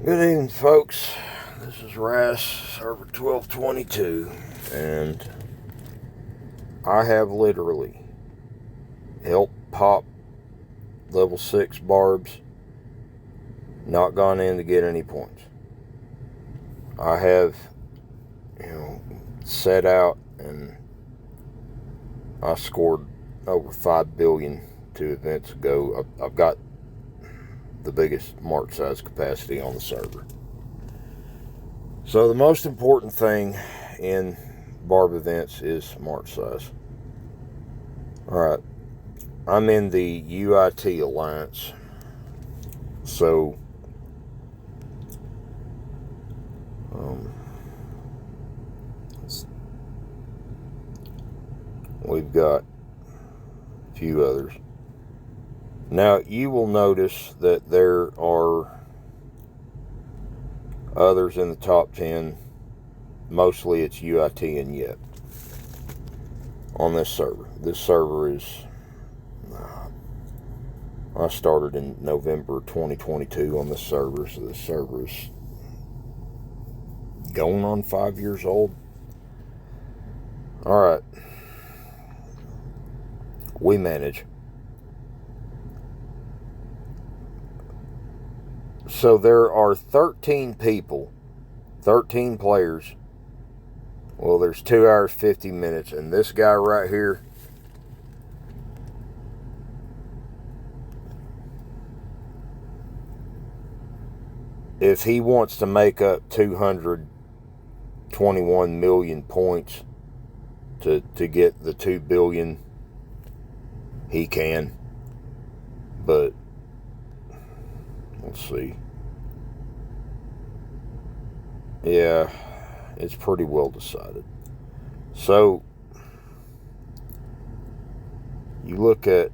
Good evening, folks. This is Ras, server 1222, and I have literally helped pop level 6 barbs, not gone in to get any points. I have, set out and I scored over 5 billion 2 events ago. I've got the biggest mark size capacity on the server. So the most important thing in barb events is mark size. Alright, I'm in the UIT Alliance. So we've got a few others. Now, you will notice that there are others in the top 10. Mostly it's UIT and YEP on this server. This server is, I started in November 2022 on this server, so this server is going on 5 years old. Alright. We manage. So there are 13 people, 13 players. Well, there's 2 hours, 50 minutes, and this guy right here, if he wants to make up 221 million points to get the 2 billion, he can. But let's see. Yeah, it's pretty well decided. So you look at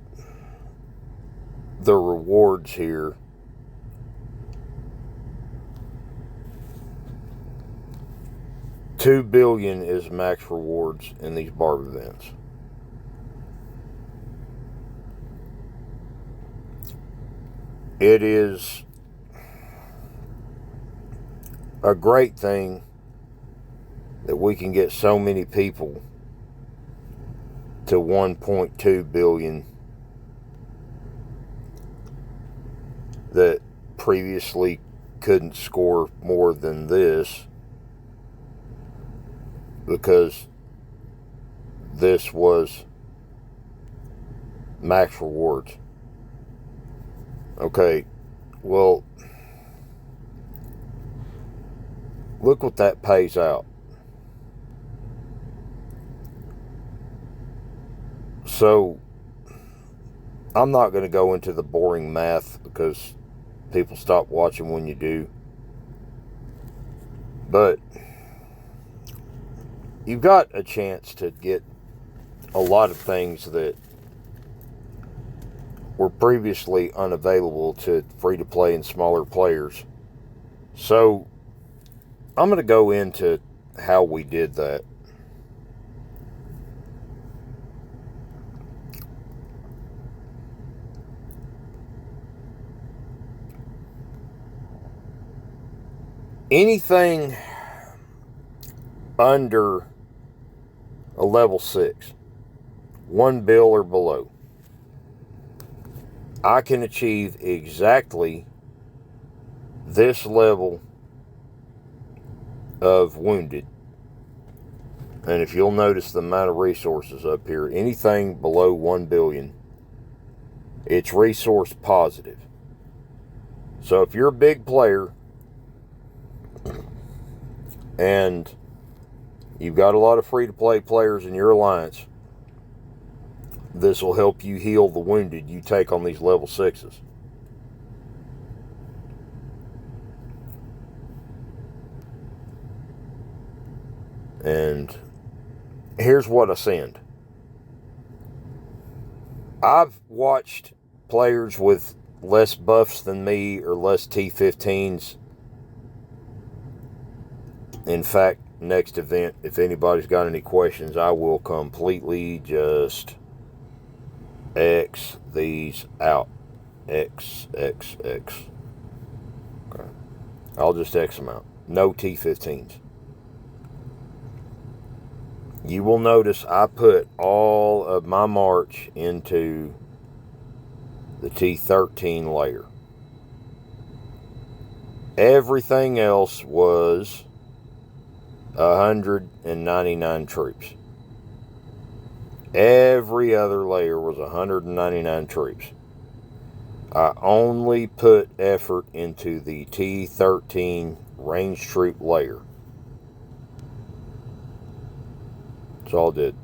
the rewards here. $2 billion is max rewards in these barb events. It is a great thing that we can get so many people to 1.2 billion that previously couldn't score more than this, because this was max rewards. Okay, well, look what that pays out. So, I'm not going to go into the boring math because people stop watching when you do. But you've got a chance to get a lot of things that were previously unavailable to free-to-play and smaller players. So, I'm going to go into how we did that. Anything under a level 6, 1 bill or below, I can achieve exactly this level of wounded. And if you'll notice the amount of resources up here, anything below 1 billion, it's resource positive. So if you're a big player and you've got a lot of free-to-play players in your alliance, this will help you heal the wounded you take on these level 6s. And here's what I send. I've watched players with less buffs than me or less T15s. In fact, next event, if anybody's got any questions, I will completely just X these out. X. Okay. I'll just X them out. No T15s. You will notice I put all of my March into the T13 layer. Everything else was 199 troops. Every other layer was 199 troops. I only put effort into the T13 range troop layer. That's all I did.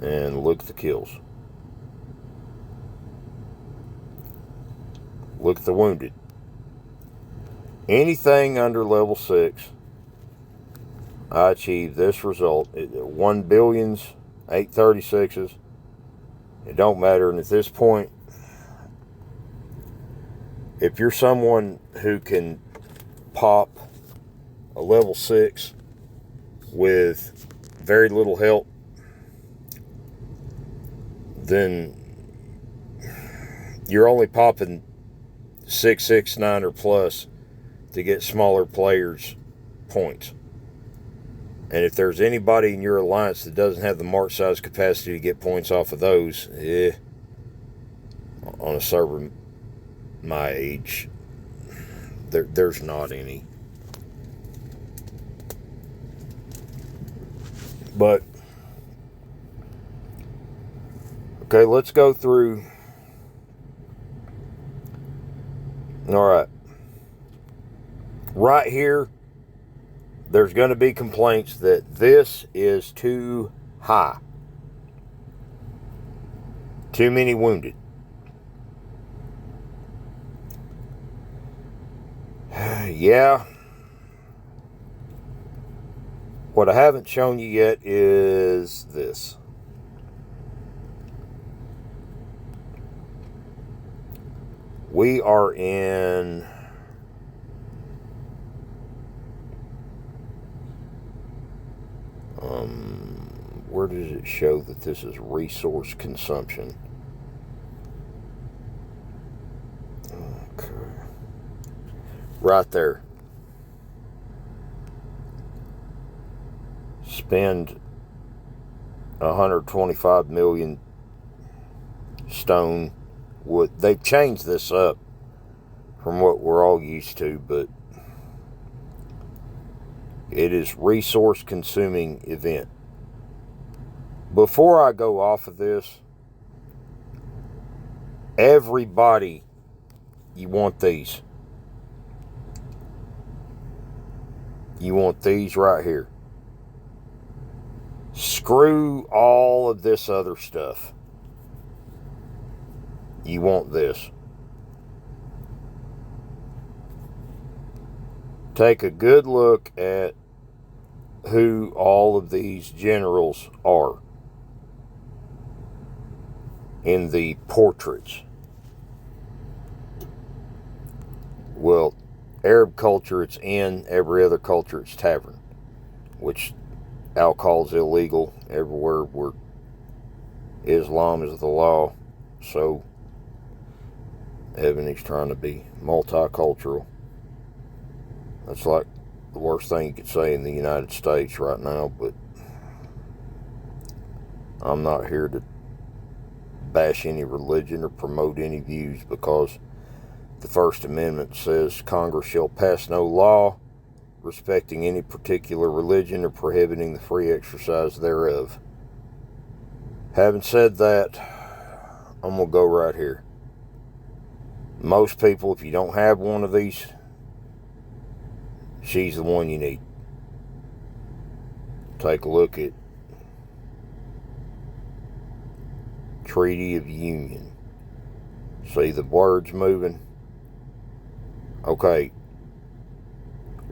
And look at the kills. Look at the wounded. Anything under level 6, I achieved this result. 1 billions, 836s. It don't matter. And at this point, if you're someone who can pop a level 6 with very little help, then you're only popping 669 or plus to get smaller players points. And if there's anybody in your alliance that doesn't have the march size capacity to get points off of those, on a server my age, there's not any. But okay, let's go through. All right. Right here, there's going to be complaints that this is too high. Too many wounded. Yeah. What I haven't shown you yet is this. We are in where does it show that this is resource consumption? Okay. Right there. Spend 125 million stone wood. They've changed this up from what we're all used to, but it is resource consuming event. Before I go off of this, everybody, you want these. You want these right here. Screw all of this other stuff. You want this. Take a good look at who all of these generals are in the portraits. Well, Arab culture, it's inn. Every other culture, it's tavern, which alcohol is illegal everywhere where Islam is the law. So everything's trying to be multicultural. That's like the worst thing you could say in the United States right now, but I'm not here to bash any religion or promote any views, because the First Amendment says Congress shall pass no law respecting any particular religion or prohibiting the free exercise thereof. Having said that, I'm going to go right here. Most people, if you don't have one of these, she's the one you need. Take a look at Treaty of Union. See the words moving? Okay.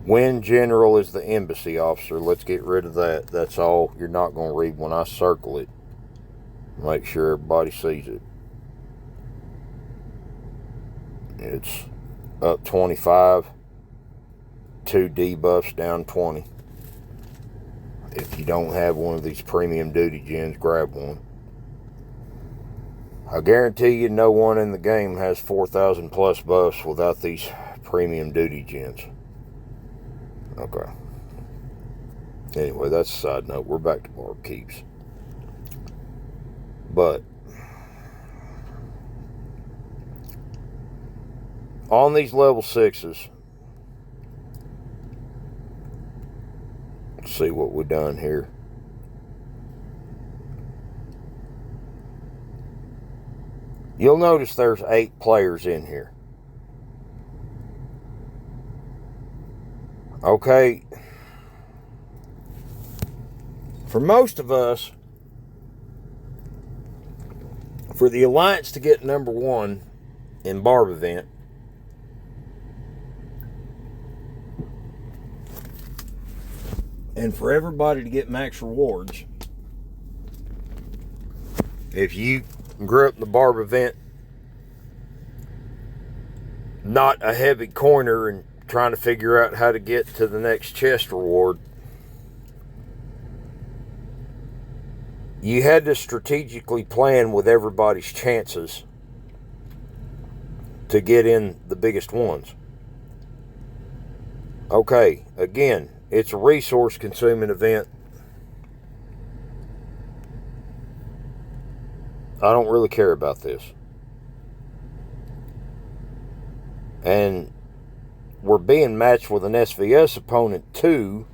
When general is the embassy officer, let's get rid of that. That's all you're not going to read when I circle it. Make sure everybody sees it. It's up 25. 2 debuffs down 20. If you don't have one of these premium duty gens, grab one. I guarantee you no one in the game has 4,000 plus buffs without these premium duty gens. Okay. Anyway, that's a side note. We're back to barb keeps. But on these level 6s, let's see what we've done here. You'll notice there's 8 players in here. Okay. For most of us, for the Alliance to get number 1 in barb event, and for everybody to get max rewards, if you grew up in the barb event, not a heavy coiner and trying to figure out how to get to the next chest reward, you had to strategically plan with everybody's chances to get in the biggest ones. Okay, again, it's a resource consuming event. I don't really care about this. And we're being matched with an SVS opponent too.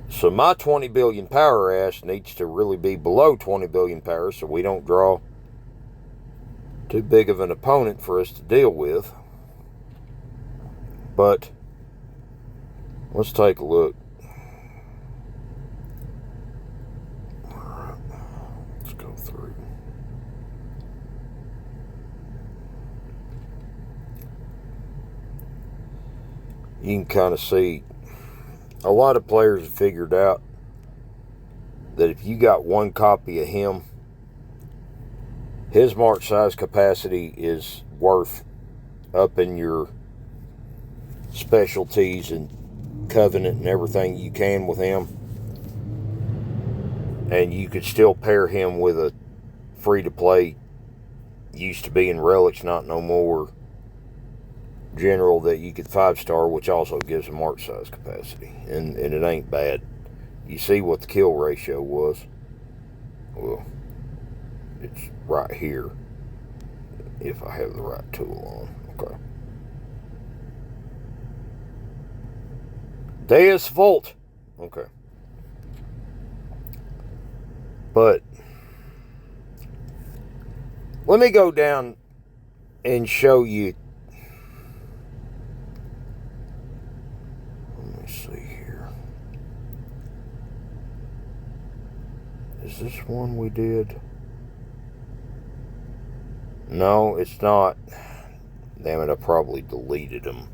So my 20 billion power ass needs to really be below 20 billion power so we don't draw too big of an opponent for us to deal with. But let's take a look. Alright, let's go through. You can kind of see a lot of players have figured out that if you got one copy of him, his march size capacity is worth upping your specialties and covenant and everything you can with him. And you could still pair him with a free-to-play, used to be in relics, not no more, general that you could 5-star, which also gives a march size capacity, and it ain't bad. You see what the kill ratio was? Well, it's right here if I have the right tool on. Okay. Deus Volt. Okay. But let me go down and show you. Let me see here. Is this one we did? No, it's not. Damn it, I probably deleted them.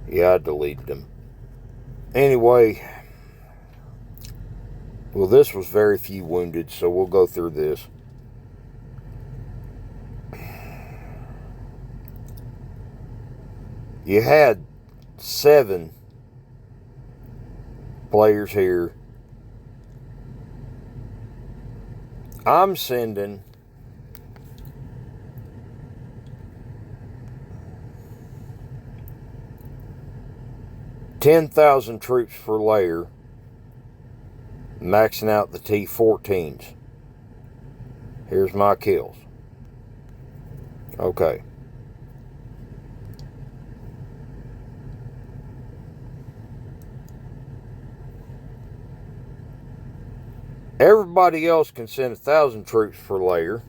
Yeah, I deleted them. Anyway, well, this was very few wounded, so we'll go through this. You had 7 players here. I'm sending 10,000 troops per layer, maxing out the T-14s. Here's my kills. Okay. Everybody else can send 1,000 troops per layer.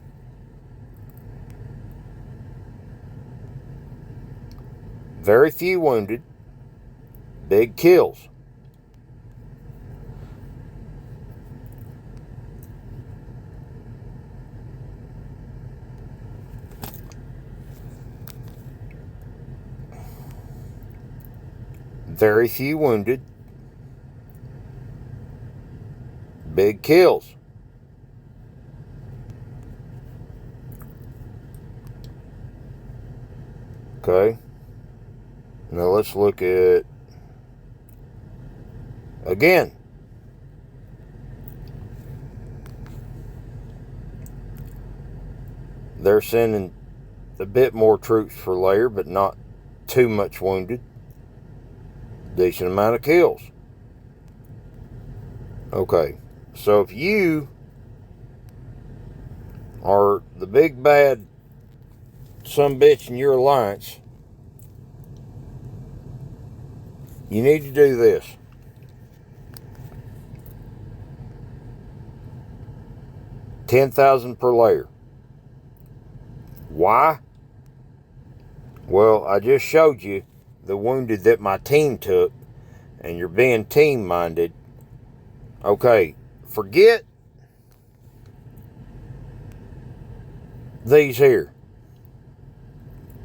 Very few wounded. Big kills. Very few wounded. Big kills. Okay. Now let's look at, again, They're sending a bit more troops per layer, but not too much wounded. Decent amount of kills. Okay, so if you are the big bad sumbitch in your alliance, you need to do this. $10,000 per layer. Why? Well, I just showed you the wounded that my team took, and you're being team-minded. Okay, forget these here.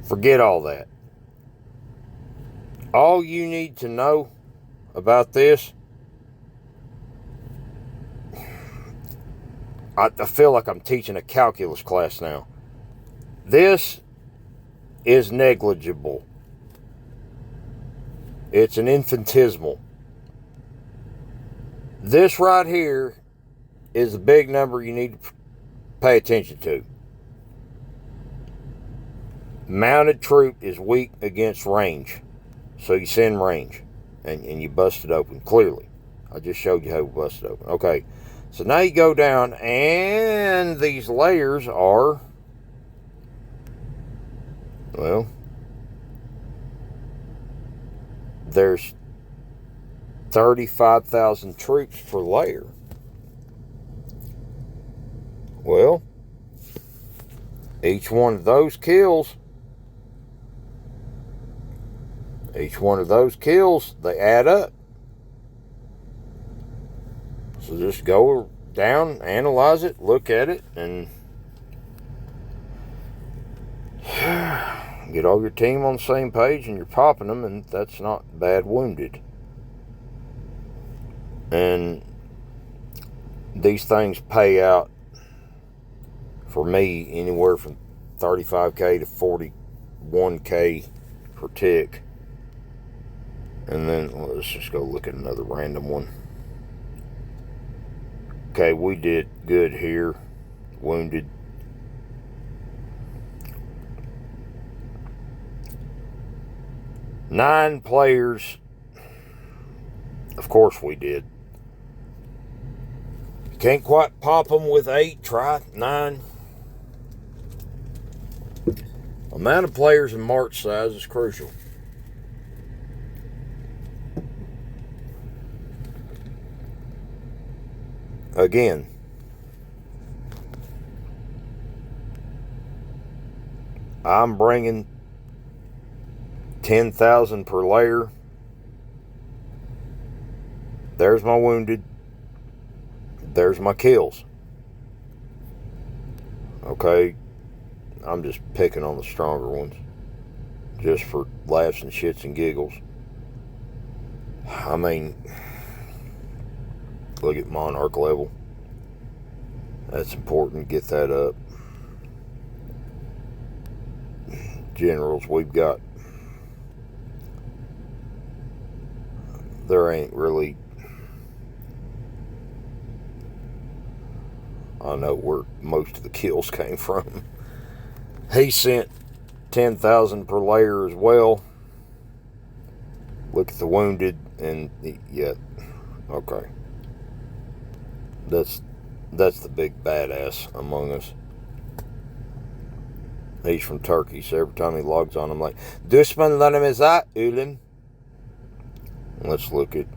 Forget all that. All you need to know about this, I feel like I'm teaching a calculus class now. This is negligible. It's an infinitesimal. This right here is the big number you need to pay attention to. Mounted troop is weak against range. So you send range. And you bust it open. Clearly. I just showed you how to bust it open. Okay. So now you go down, and these layers are, well, there's 35,000 troops per layer. Well, each one of those kills, they add up. So just go down, analyze it, look at it, and get all your team on the same page, and you're popping them, and that's not bad wounded. And these things pay out, for me, anywhere from 35K to 41K per tick. And then let's just go look at another random one. Okay, we did good here. Wounded. Nine players. Of course we did. Can't quite pop them with 8. Try 9. Amount of players and march size is crucial. Again, I'm bringing 10,000 per layer. There's my wounded. There's my kills. Okay, I'm just picking on the stronger ones, just for laughs and shits and giggles. I mean, look at Monarch level. That's important. Get that up. Generals we've got. There ain't really. I know where most of the kills came from. He sent 10,000 per layer as well. Look at the wounded, and yeah, okay. That's the big badass among us. He's from Turkey, so every time he logs on, I'm like, Düşmanlarımıza ölüm. Let's look at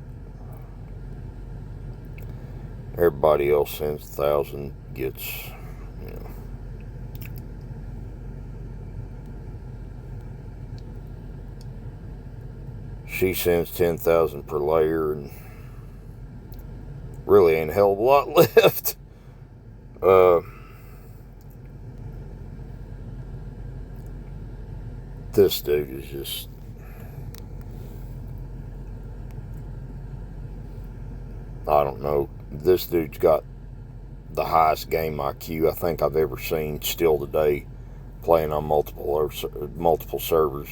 everybody else sends 1,000, gets, you know. She sends 10,000 per layer, and really ain't a hell of a lot left. This dude is just, I don't know. This dude's got the highest game IQ I think I've ever seen still today, playing on multiple servers.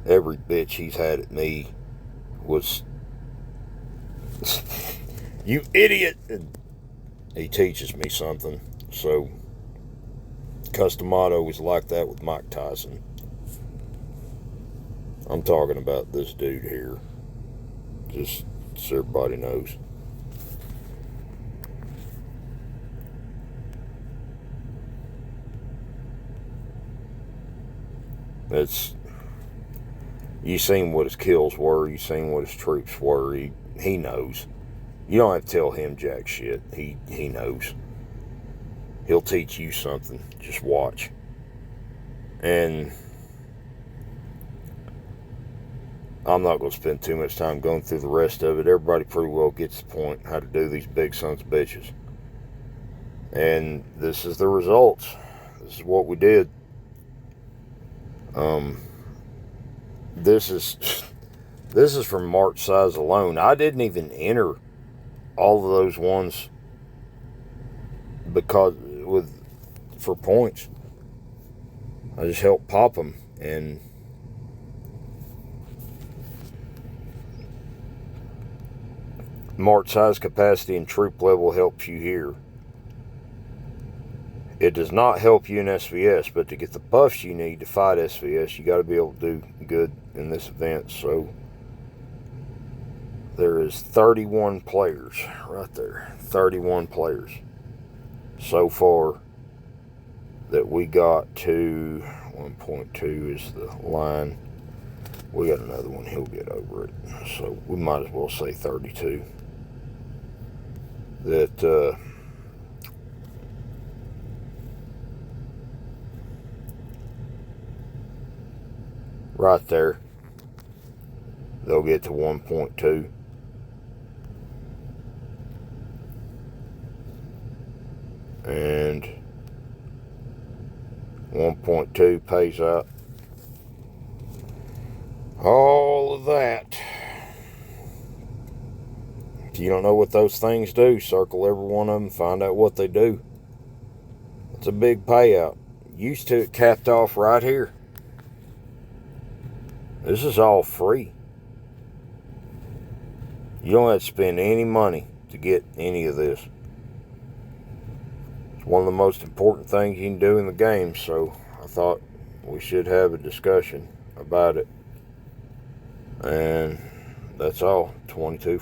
Every bitch he's had at me was, you idiot, and he teaches me something. So Custom Auto was like that with Mike Tyson. I'm talking about this dude here. Just so everybody knows. You seen what his kills were. You seen what his troops were. He knows. You don't have to tell him jack shit. He knows. He'll teach you something. Just watch. And I'm not going to spend too much time going through the rest of it. Everybody pretty well gets the point how to do these big sons of bitches. And this is the results. This is what we did. This is from March size alone. I didn't even enter all of those ones for points. I just helped pop them, and March size, capacity, and troop level helps you here. It does not help you in SVS, but to get the buffs you need to fight SVS, you got to be able to do good in this event. So there is 31 players right there. 31 players so far that we got to 1.2 is the line. We got another one. He'll get over it. So we might as well say 32. That right there, they'll get to 1.2. And 1.2 pays out all of that. If you don't know what those things do, circle every one of them, find out what they do. It's a big payout. Used to it capped off right here. This is all free. You don't have to spend any money to get any of this. It's one of the most important things you can do in the game, so I thought we should have a discussion about it. And that's all. 22.4.